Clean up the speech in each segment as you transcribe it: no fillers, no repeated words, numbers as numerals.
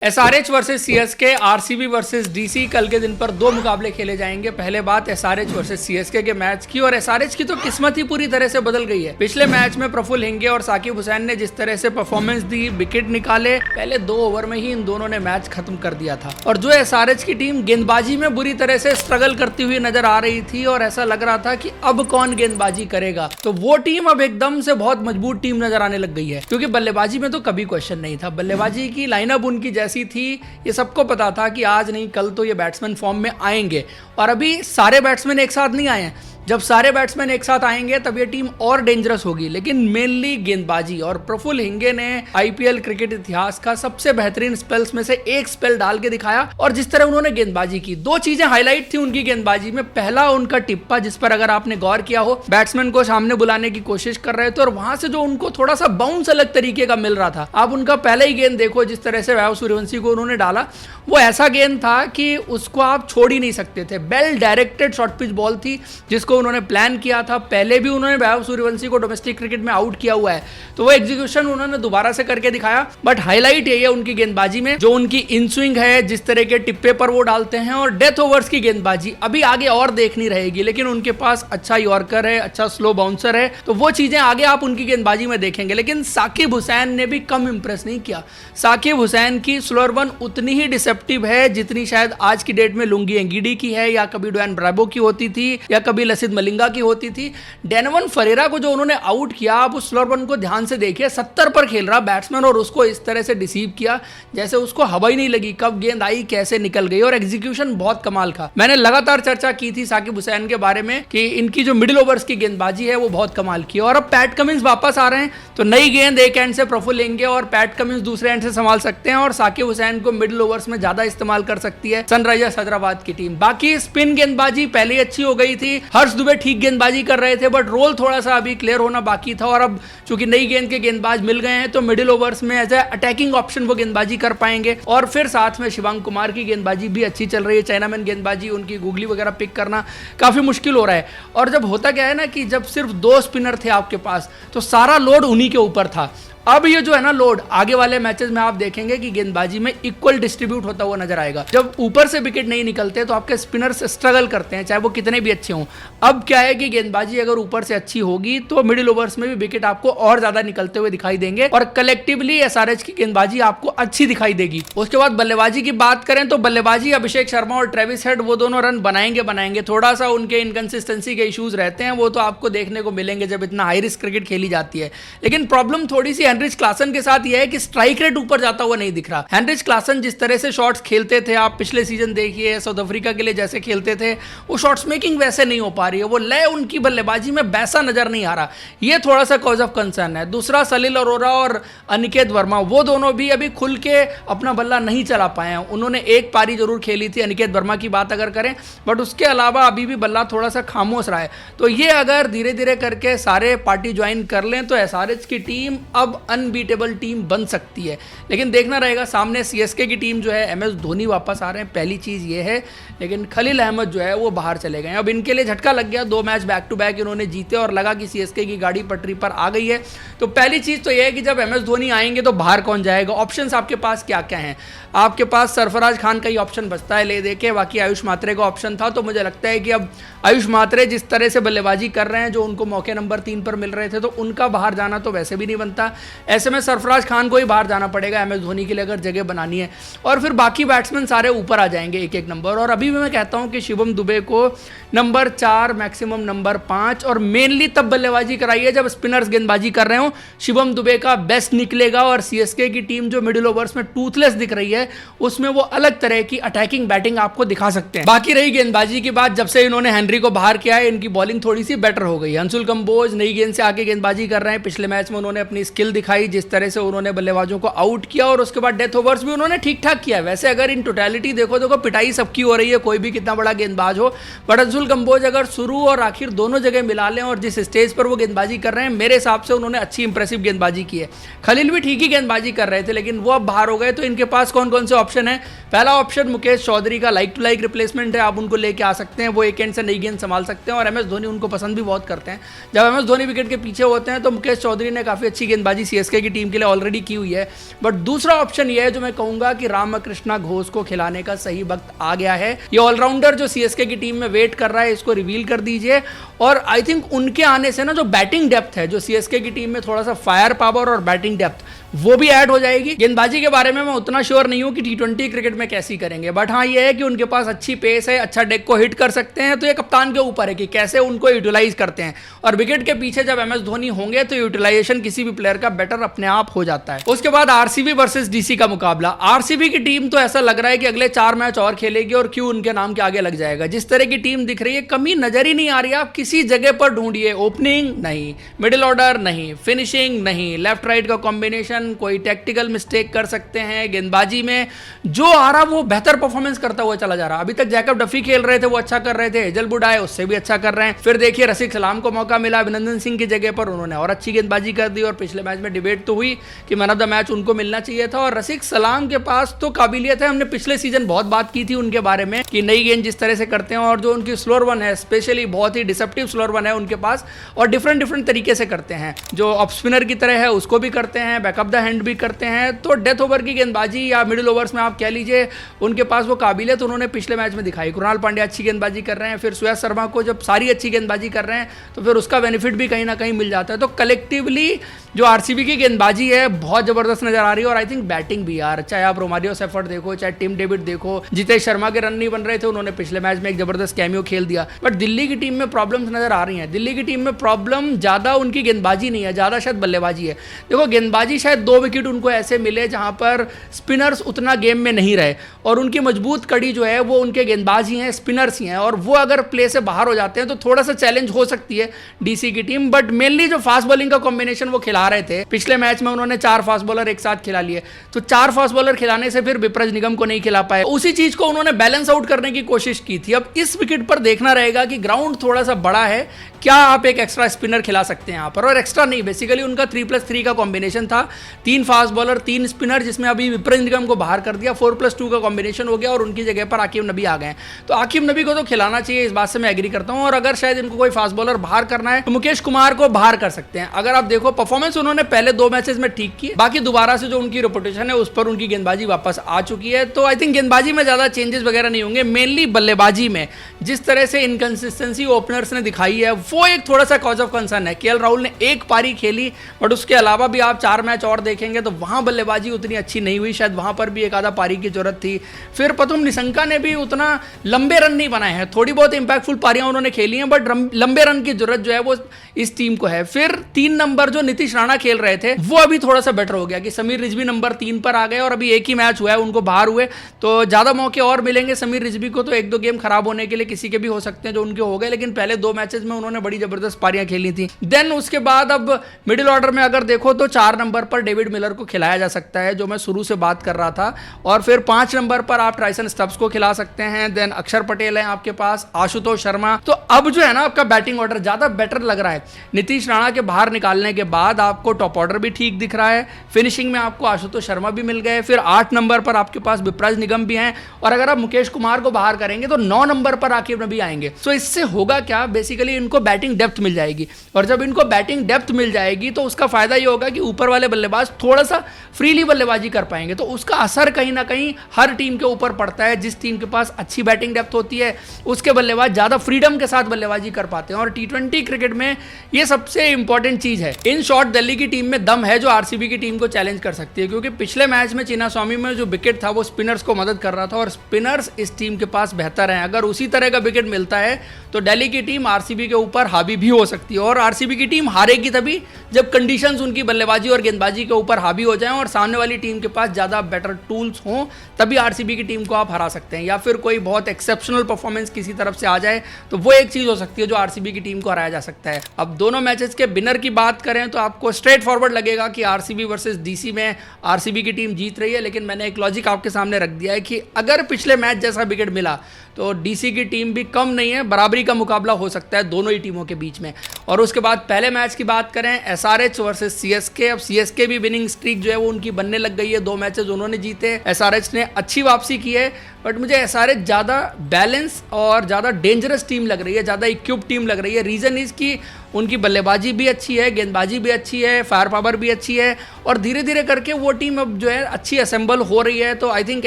SRH versus CSK, RCB versus DC कल के दिन पर दो मुकाबले खेले जाएंगे। पहले बात एसआरएच वर्सेस सीएसके के मैच की, और एसआरएच की तो किस्मत ही पूरी तरह से बदल गई है। पिछले मैच में प्रफुल्ल हिंगे और साकिब हुसैन ने जिस तरह से परफॉर्मेंस दी, विकेट निकाले, पहले 2 ओवर में ही इन दोनों ने मैच खत्म कर दिया था। और जो एसआरएच की टीम गेंदबाजी में बुरी तरह से स्ट्रगल करती हुई नजर आ रही थी और ऐसा लग रहा था कि अब कौन गेंदबाजी करेगा, तो वो टीम अब एकदम से बहुत मजबूत टीम नजर आने लग गई है। क्योंकि बल्लेबाजी में तो कभी क्वेश्चन नहीं था, बल्लेबाजी की लाइनअप उनकी जैसी थी, ये सबको पता था कि आज नहीं कल तो ये बैट्समैन फॉर्म में आएंगे। और अभी सारे बैट्समैन एक साथ नहीं आए हैं, जब सारे बैट्समैन एक साथ आएंगे तब ये टीम और डेंजरस होगी। लेकिन मेनली गेंदबाजी, और प्रफुल्ल हिंगे ने आईपीएल क्रिकेट इतिहास का सबसे बेहतरीन स्पेल्स में से एक स्पेल डाल के दिखाया। और जिस तरह उन्होंने गेंदबाजी की, 2 चीजें हाईलाइट थी उनकी गेंदबाजी में। पहला उनका टिप्पा, जिस पर अगर आपने गौर किया हो, बैट्समैन को सामने बुलाने की कोशिश कर रहे थे और वहां से जो उनको थोड़ा सा बाउंस अलग तरीके का मिल रहा था। आप उनका पहला ही गेंद देखो, जिस तरह से वैभव सूर्यवंशी को उन्होंने डाला, वो ऐसा गेंद था कि उसको आप छोड़ ही नहीं सकते थे। Well directed short pitch ball थी जिसको उन्होंने प्लान किया था। पहले भी उन्होंने वैभव सूर्यवंशी को डोमेस्टिक क्रिकेट में आउट किया हुआ है, तो वो एग्जीक्यूशन उन्होंने दोबारा से करके दिखाया। बट हाईलाइट यही है उनकी गेंदबाजी में, जो उनकी इन स्विंग है, जिस तरह के टिप्पे पर वो डालते हैं, और डेथ ओवर्स की गेंदबाजी अभी आगे और देखनी रहेगी। लेकिन उनके पास अच्छा यॉर्कर है, अच्छा स्लो बाउंसर है, तो वो चीजें आगे आप उनकी गेंदबाजी में देखेंगे। लेकिन साकिब हुसैन ने भी कम इंप्रेस नहीं किया। साकिब हुसैन की स्लोअर वन उतनी ही डिसेप्टिव है जितनी शायद आज की डेट में लुंगी एंगीडी की है, या कभी डुआन ब्रावो की होती थी, या कभी लसित मलिंगा की होती थी। डेनवन फरेरा को जो उन्होंने आउट किया, आप उस स्लोअर वन को ध्यान से देखिए, 70 पर खेल रहा बैट्समैन, और उसको इस तरह से डिसीव किया जैसे उसको हवा ही नहीं लगी, कब गेंद आई कैसे निकल गई। और एग्जीक्यूशन बहुत कमाल का। मैंने लगातार चर्चा की थी साकिब हुसैन के बारे में कि इनकी जो मिडिल ओवर्स की गेंदबाजी है वो बहुत कमाल की है। और अब पैट कमिंस वापस आ रहे हैं, तो नई गेंद एक एंड से प्रफुल्ल हिंगे और पैट कमिंस दूसरे एंड से संभाल सकते हैं, और साकिब हुसैन को मिडिल ओवर्स में ज्यादा इस्तेमाल कर सकती है सनराइजर्स हैदराबाद की टीम। बाकी स्पिन गेंदबाजी पहले अच्छी हो गई थी, हर्ष दुबे ठीक गेंदबाजी कर रहे थे, बट रोल थोड़ा सा अभी क्लियर होना बाकी था। और अब चूंकि नई गेंद के गेंदबाज मिल गए हैं, तो मिडिल ओवर्स में एज ए अटैकिंग ऑप्शन वो गेंदबाजी कर पाएंगे। और फिर साथ में शिवांग कुमार की गेंदबाजी भी अच्छी चल रही है। चाइनामैन गेंदबाजी, उनकी गूगली वगैरह पिक करना काफी मुश्किल हो रहा है। और जब होता क्या है ना कि जब सिर्फ 2 स्पिनर थे आपके पास, तो सारा लोड उन्हीं के ऊपर था। अब ये जो है ना लोड, आगे वाले मैचेस में आप देखेंगे कि गेंदबाजी में इक्वल डिस्ट्रीब्यूट होता हुआ नजर आएगा। जब ऊपर से विकेट नहीं निकलते तो आपके स्पिनर्स स्ट्रगल करते हैं, चाहे वो कितने भी अच्छे हों। अब क्या है कि गेंदबाजी अगर ऊपर से अच्छी होगी तो मिडिल ओवर्स में भी विकेट आपको और ज्यादा निकलते हुए दिखाई देंगे, और कलेक्टिवली एसआरएच की गेंदबाजी आपको अच्छी दिखाई देगी। उसके बाद बल्लेबाजी की बात करें तो बल्लेबाजी अभिषेक शर्मा और ट्रेविस हेड, वो दोनों रन बनाएंगे। थोड़ा सा उनके इनकंसिस्टेंसी के इश्यूज रहते हैं, वो तो आपको देखने को मिलेंगे जब इतना हाई रिस्क क्रिकेट खेली जाती है। लेकिन प्रॉब्लम थोड़ी सी हेनरिच क्लासन के साथ यह है कि स्ट्राइक रेट ऊपर जाता हुआ नहीं दिख रहा। हेनरिच क्लासन जिस तरह से शॉट्स खेलते थे, आप पिछले सीजन देखिए साउथ अफ्रीका के लिए जैसे खेलते थे, वो शॉट्स मेकिंग वैसे नहीं हो पा रही है, वो लय उनकी बल्लेबाजी में वैसा नजर नहीं आ रहा। ये थोड़ा सा कॉज ऑफ कंसर्न है। दूसरा, सलील अरोरा और अनिकेत वर्मा, वो दोनों भी अभी खुल के अपना बल्ला नहीं चला पाए हैं। उन्होंने एक पारी जरूर खेली थी, अनिकेत वर्मा की बात अगर करें, बट उसके अलावा अभी भी बल्ला थोड़ा सा खामोश रहा है। तो ये अगर धीरे धीरे करके सारे पार्टी ज्वाइन कर लें तो एसआरएच की टीम अब अनबीटेबल टीम बन सकती है। लेकिन देखना रहेगा। सामने सीएसके की टीम जो है, एमएस धोनी वापस आ रहे हैं, पहली चीज ये है। लेकिन खलील अहमद जो है वो बाहर चले गए। अब इनके लिए झटका लग गया, 2 मैच बैक टू बैक इन्होंने जीते और लगा कि सीएसके की गाड़ी पटरी पर आ गई है। तो पहली चीज तो यह है कि जब एमएस धोनी आएंगे तो बाहर कौन जाएगा। ऑप्शंस आपके पास क्या क्या हैं? आपके पास सरफराज खान का ही ऑप्शन बचता है ले देके, बाकी आयुष मात्रे का ऑप्शन था। तो मुझे लगता है कि अब आयुष मात्रे जिस तरह से बल्लेबाजी कर रहे हैं, जो उनको मौके नंबर 3 पर मिल रहे थे, तो उनका बाहर जाना तो वैसे भी नहीं बनता। ऐसे में सरफराज खान को ही बाहर जाना पड़ेगा एमएस धोनी के लिए अगर जगह बनानी है। और फिर बाकी बैट्समैन सारे ऊपर आ जाएंगे एक नंबर। और अभी भी मैं कहता हूं कि शिवम दुबे को नंबर 4 मैक्सिमम नंबर 5, और मेनली तब बल्लेबाजी कराइए जब स्पिनर्स गेंदबाजी कर रहे हो। शिवम दुबे का बेस्ट निकलेगा। और सीएसके की टीम जो मिडिल ओवर्स में टूथलेस दिख रही है, उसमें वो अलग तरह की अटैकिंग बैटिंग आपको दिखा सकते हैं। बाकी रही गेंदबाजी की बात, जब से इन्होंने हेनरी को बाहर किया है, इनकी बॉलिंग थोड़ी सी बेटर हो गई। अंशुल कंबोज नई गेंद से आके गेंदबाजी कर रहे हैं। पिछले मैच में उन्होंने अपनी स्किल दिखाई, जिस तरह से उन्होंने बल्लेबाजों को आउट किया, और उसके बाद डेथ ओवर्स भी उन्होंने ठीक ठाक किया। वैसे अगर इन टोटलिटी देखो पिटाई सबकी हो रही है, कोई भी कितना बड़ा गेंदबाज हो, बट अंशुल कंबोज अगर शुरू और आखिर दोनों जगह मिला लें, और जिस स्टेज पर वो गेंदबाजी कर रहे हैं, मेरे हिसाब से उन्होंने अच्छी इंप्रेसिव गेंदबाजी की है। खलील भी ठीक ही गेंदबाजी कर रहे थे, लेकिन वो अब बाहर हो गए। तो इनके पास कौन कौन से ऑप्शन है? पहला ऑप्शन मुकेश चौधरी का लाइक टू लाइक रिप्लेसमेंट है, आप उनको लेके आ सकते हैं, वो एक एंड से नई गेंद संभाल सकते हैं। और एमएस धोनी उनको पसंद भी बहुत करते हैं। जब एमएस धोनी विकेट के पीछे होते हैं तो मुकेश चौधरी ने काफी अच्छी गेंदबाजी सीएसके की टीम के लिए ऑलरेडी की हुई है। बट दूसरा ऑप्शन ये है जो मैं कहूंगा कि रामकृष्णा घोष को खिलाने का सही वक्त आ गया है। ये ऑलराउंडर जो सीएसके की टीम में वेट कर रहा है, इसको रिवील कर दीजिए। और आई थिंक उनके आने से ना जो बैटिंग डेप्थ है, जो सीएसके की टीम में थोड़ा सा फायर पावर और बैटिंग डेप्थ वो भी ऐड हो जाएगी। गेंदबाजी के बारे में मैं उतना श्योर नहीं हूं कि टी20 क्रिकेट में कैसी करेंगे, बट हाँ ये है कि उनके पास अच्छी पेस है, अच्छा डेक को हिट कर सकते हैं। तो ये कप्तान के ऊपर है कि कैसे उनको यूटिलाइज करते हैं। और विकेट के पीछे जब एमएस धोनी होंगे तो यूटिलाइजेशन किसी भी प्लेयर का बेटर अपने आप हो जाता है। उसके बाद आरसीबी वर्सेस डीसी का मुकाबला। आरसीबी की टीम तो ऐसा लग रहा है कि अगले 4 मैच और खेलेगी और क्यों उनके नाम के आगे लग जाएगा। जिस तरह की टीम दिख रही है, कमी नजर ही नहीं आ रही है। आप किसी जगह पर ढूंढिए, ओपनिंग नहीं, मिडिल ऑर्डर नहीं, फिनिशिंग नहीं, लेफ्ट राइट का कॉम्बिनेशन, कोई टेक्टिकल मिस्टेक कर सकते हैं। गेंदबाजी में जो आ रहा वो बेहतर परफॉर्मेंस करता हुआ चला जा रहा। अभी तक जैकब डफी खेल रहे थे, वो अच्छा कर रहे थे। हेजलवुड आए, उससे भी अच्छा कर रहे हैं। फिर देखिए रसिक सलाम को मौका मिला अभिनंदन सिंह की जगह पर, उन्होंने और अच्छी गेंदबाजी कर दी। और पिछले मैच में डिबेट तो हुई कि मैन ऑफ द मैच उनको मिलना चाहिए था। और रसिक सलाम के पास तो काबिलियत है, हमने पिछले सीजन बहुत बात की थी उनके बारे में कि नई गेंद जिस तरह से करते हैं और जो उनकी स्लोअर वन है, स्पेशली बहुत ही डिसेप्टिव स्लोअर वन है उनके पास, और डिफरेंट तरीके से करते हैं। जो ऑफ स्पिनर की तरह है उसको भी करते हैं, बैकअप द हैंड भी करते हैं। तो डेथ ओवर की गेंदबाजी या मिडिल ओवर्स में आप कह लीजिए, उनके पास वो काबिलियत उन्होंने पिछले मैच में दिखाई। कृणाल पांड्या अच्छी गेंदबाजी कर रहे हैं, फिर सुयश शर्मा को जब सारी अच्छी गेंदबाजी कर रहे हैं तो फिर उसका बेनिफिट भी कहीं ना कहीं मिल जाता है। तो कलेक्टिवली जो आरसीबी की गेंदबाजी है बहुत जबरदस्त नजर आ रही है। और आई थिंक बैटिंग भी यार, चाहे आप रोमारियो सेफर्ट देखो, चाहे टिम डेविड देखो, जितेश शर्मा के रन नहीं बन रहे थे, उन्होंने पिछले मैच में एक जबरदस्त कैमियो खेल दिया। बट दिल्ली की टीम में प्रॉब्लम्स नजर आ रही हैं। दिल्ली की टीम में प्रॉब्लम ज्यादा उनकी गेंदबाजी नहीं है, ज्यादा शायद बल्लेबाजी है। देखो गेंदबाजी शायद 2 विकेट उनको ऐसे मिले जहां पर स्पिनर्स उतना गेम में नहीं रहे, और उनकी मजबूत कड़ी जो है वो उनके गेंदबाज ही हैं, स्पिनर्स ही हैं। और वो अगर प्ले से बाहर हो जाते हैं तो थोड़ा सा चैलेंज हो सकती है डीसी की टीम। बट मेनली जो फास्ट बॉलिंग का कॉम्बिनेशन वो खिला रहे थे, पिछले मैच में उन्होंने 4 फास्ट बॉलर एक साथ खिला लिए। तो 4 फास्ट बॉलर खिलाने से फिर विप्रज निगम को नहीं खिला पाए, उसी चीज को उन्होंने बैलेंस आउट करने की कोशिश की थी। अब इस विकेट पर देखना रहेगा कि ग्राउंड थोड़ा सा बड़ा है, क्या आप एक एक्स्ट्रा स्पिनर खिला सकते हैं यहाँ पर। और एक्स्ट्रा नहीं, बेसिकली उनका 3+3 का कॉम्बिनेशन था, 3 फास्ट बॉलर 3 स्पिनर, जिसमें अभी विप्रज निगम को बाहर कर दिया, 4+2 का कॉम्बिनेशन हो गया और उनकी जगह पर आकिब नबी आ गए। तो आकिब नबी को तो खिलाना चाहिए, इस बात से मैं एग्री करता हूं। और अगर शायद इनको कोई फास्ट बॉलर बाहर करना है तो मुकेश कुमार को बाहर कर सकते हैं। अगर आप देखो परफॉर्मेंस उन्होंने पहले 2 मैचेस में ठीक की, बाकी दोबारा से जो उनकी रेपुटेशन है उस पर उनकी गेंदबाजी वापस आ चुकी है। तो आई थिंक गेंदबाजी में ज्यादा चेंजेस वगैरह नहीं होंगे। मेनली बल्लेबाजी में जिस तरह से इनकंसिस्टेंसी ओपनर्स ने दिखाई है वो एक थोड़ा सा कॉज ऑफ कंसर्न है। केएल राहुल ने एक पारी खेली, बट उसके अलावा भी आप 4 मैच और देखेंगे तो वहां बल्लेबाजी उतनी अच्छी नहीं हुई, शायद वहां पर भी एक आधा पारी की जरूरत थी। फिर पतुम निशंका ने भी उतना लंबे रन नहीं बनाए हैं, थोड़ी बहुत इंपैक्टफुल पारियां उन्होंने खेली हैं, बट लंबे रन की जरूरत जो है वो इस टीम को है। फिर 3 नंबर जो नीतीश राणा खेल रहे थे वो अभी थोड़ा सा बेटर हो गया कि समीर रिजवी नंबर 3 पर आ गए, और अभी एक ही मैच हुआ है उनको बाहर हुए, तो ज्यादा मौके और मिलेंगे समीर रिजवी को। तो 1-2 गेम खराब होने के लिए किसी के भी हो सकते हैं जो उनके हो गए, लेकिन पहले 2 मैचेस में उन्होंने बड़ी जबरदस्त पारियां खेली थी। देन उसके बाद अब मिडिल ऑर्डर में अगर देखो तो 4 नंबर पर डेविड मिलर को खिलाया जा सकता है, जो मैं शुरू से बात कर रहा था। और फिर 5 नंबर पर आप ट्राइसन स्टब्स को खिला सकते हैं। देन अक्षर पटेल है आपके पास, आशुतोष शर्मा। तो अब जो है ना आपका बैटिंग ऑर्डर ज्यादा बेटर लग रहा है। नीतीश राणा के बाहर निकालने के बाद आपको टॉप ऑर्डर भी ठीक दिख रहा है, फिनिशिंग में आपको आशुतोष शर्मा भी मिल गए। फिर 8 नंबर पर आपके पास विप्रज निगम भी हैं, और अगर आप मुकेश कुमार को बाहर करेंगे तो 9 नंबर पर आकिब नबी आएंगे। तो इससे होगा क्या, बेसिकली इनको बैटिंग डेप्थ मिल जाएगी, और जब इनको बैटिंग डेप्थ मिल जाएगी तो उसका फायदा ये होगा कि ऊपर वाले बल्लेबाज थोड़ा सा फ्रीली बल्लेबाजी कर पाएंगे। तो उसका असर कहीं ना कहीं हर टीम के ऊपर पड़ता है। जिस टीम के पास अच्छी बैटिंग डेप्थ होती है उसके बल्लेबाज ज्यादा फ्रीडम के साथ बल्लेबाजी कर पाते हैं, और टी20 क्रिकेट में ये सबसे इंपॉर्टेंट चीज है। इन शॉर्ट दिल्ली की टीम में दम है जो आरसीबी की टीम को चैलेंज कर सकती है, क्योंकि पिछले मैच में चिन्नास्वामी में जो विकेट था वो स्पिनर्स को मदद कर रहा था, और स्पिनर्स इस टीम के पास बेहतर हैं। अगर उसी तरह का विकेट मिलता है तो दिल्ली की टीम आरसीबी के ऊपर हावी भी हो सकती है, और आरसीबी की टीम हारेगी तभी जब कंडीशंस उनकी बल्लेबाजी और गेंदबाजी के ऊपर हावी हो जाएं और सामने वाली टीम के पास ज्यादा बेटर टूल्स हों, तभी आरसीबी की टीम को आप हरा सकते हैं। या फिर कोई बहुत एक्सेप्शनल परफॉर्मेंस किसी तरफ से आ जाए तो वो एक चीज हो सकती है जो आरसीबी की टीम को हराया जा सकता है। अब दोनों मैचेस के विनर की बात करें तो आपको स्ट्रेट फॉरवर्ड लगेगा कि आरसीबी वर्सेस डीसी में आरसीबी की टीम जीत रही है, लेकिन मैंने एक लॉजिक आपके सामने रख दिया है कि अगर पिछले मैच जैसा विकेट मिला तो डीसी की टीम भी कम नहीं है, बराबरी का मुकाबला हो सकता है दोनों ही टीमों के बीच में। और उसके बाद पहले मैच की बात करें एसआरएच वर्सेस सीएसके। अब सीएसके भी विनिंग स्ट्रीक जो है वो उनकी बनने लग गई है, 2 मैचेस उन्होंने जीते, एसआरएच ने अच्छी वापसी की है, बट मुझे एसआरएच ज़्यादा बैलेंस और ज़्यादा डेंजरस टीम लग रही है, ज़्यादा इक्विप्ड टीम लग रही है। रीज़न इज़ कि उनकी बल्लेबाजी भी अच्छी है, गेंदबाजी भी अच्छी है, फायर पावर भी अच्छी है और धीरे धीरे करके वो टीम अब जो है अच्छी असेंबल हो रही है। तो आई थिंक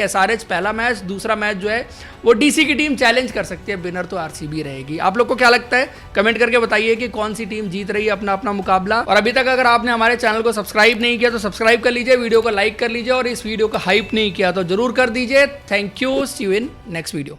एसआरएच पहला मैच, दूसरा मैच जो है वो डीसी की टीम चैलेंज कर सकती है, विनर तो आरसीबी रहेगी। आप लोग को क्या लगता है कमेंट करके बताइए कि कौन सी टीम जीत रही है अपना अपना मुकाबला। और अभी तक अगर आपने हमारे चैनल को सब्सक्राइब नहीं किया तो सब्सक्राइब कर लीजिए, वीडियो को लाइक कर लीजिए और इस वीडियो को हाइप नहीं किया तो जरूर कर दीजिए। Thank you, see you in next video.